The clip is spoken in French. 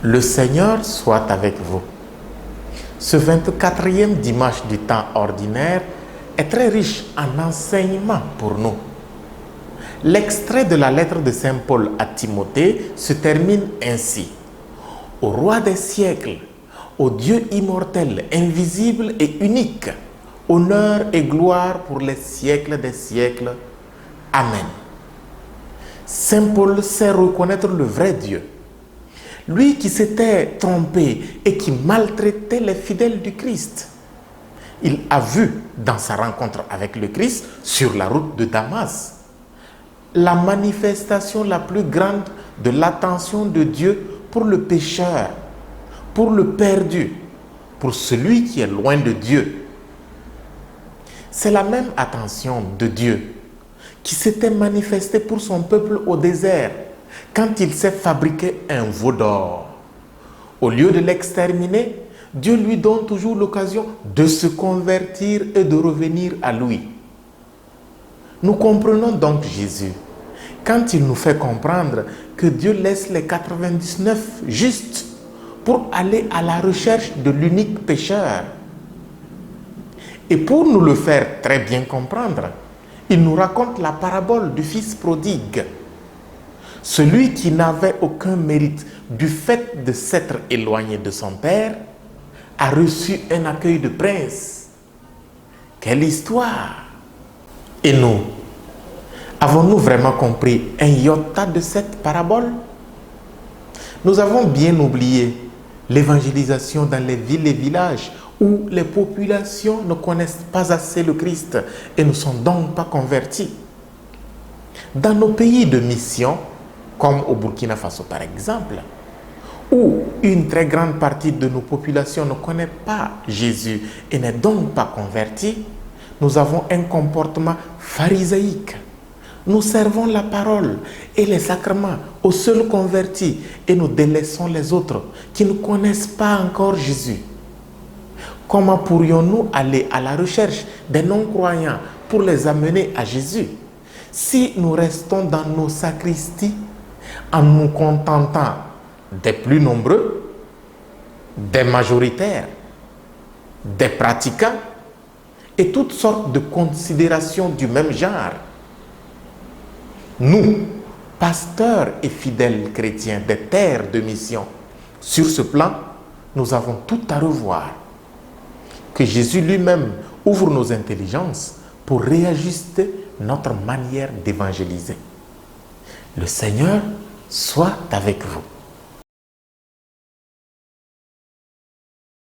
Le Seigneur soit avec vous. Ce 24e dimanche du temps ordinaire est très riche en enseignements pour nous. L'extrait de la lettre de Saint Paul à Timothée se termine ainsi. Au roi des siècles, au Dieu immortel, invisible et unique, honneur et gloire pour les siècles des siècles. Amen. Saint Paul sait reconnaître le vrai Dieu. Lui qui s'était trompé et qui maltraitait les fidèles du Christ. Il a vu dans sa rencontre avec le Christ sur la route de Damas la manifestation la plus grande de l'attention de Dieu pour le pécheur, pour le perdu, pour celui qui est loin de Dieu. C'est la même attention de Dieu qui s'était manifestée pour son peuple au désert quand il s'est fabriqué un veau d'or. Au lieu de l'exterminer, Dieu lui donne toujours l'occasion de se convertir et de revenir à lui. Nous comprenons donc Jésus quand il nous fait comprendre que Dieu laisse les 99 justes pour aller à la recherche de l'unique pécheur. Et pour nous le faire très bien comprendre, il nous raconte la parabole du fils prodigue. Celui qui n'avait aucun mérite du fait de s'être éloigné de son père a reçu un accueil de prince. Quelle histoire! Et nous, avons-nous vraiment compris un iota de cette parabole? Nous avons bien oublié l'évangélisation dans les villes et villages où les populations ne connaissent pas assez le Christ et ne sont donc pas converties. Dans nos pays de mission, comme au Burkina Faso par exemple, où une très grande partie de nos populations ne connaît pas Jésus et n'est donc pas convertie, nous avons un comportement pharisaïque. Nous servons la parole et les sacrements aux seuls convertis et nous délaissons les autres qui ne connaissent pas encore Jésus. Comment pourrions-nous aller à la recherche des non-croyants pour les amener à Jésus si nous restons dans nos sacristies en nous contentant des plus nombreux, des majoritaires, des pratiquants et toutes sortes de considérations du même genre? Nous, pasteurs et fidèles chrétiens des terres de mission, sur ce plan, nous avons tout à revoir. Que Jésus lui-même ouvre nos intelligences pour réajuster notre manière d'évangéliser. Le Seigneur soit avec vous.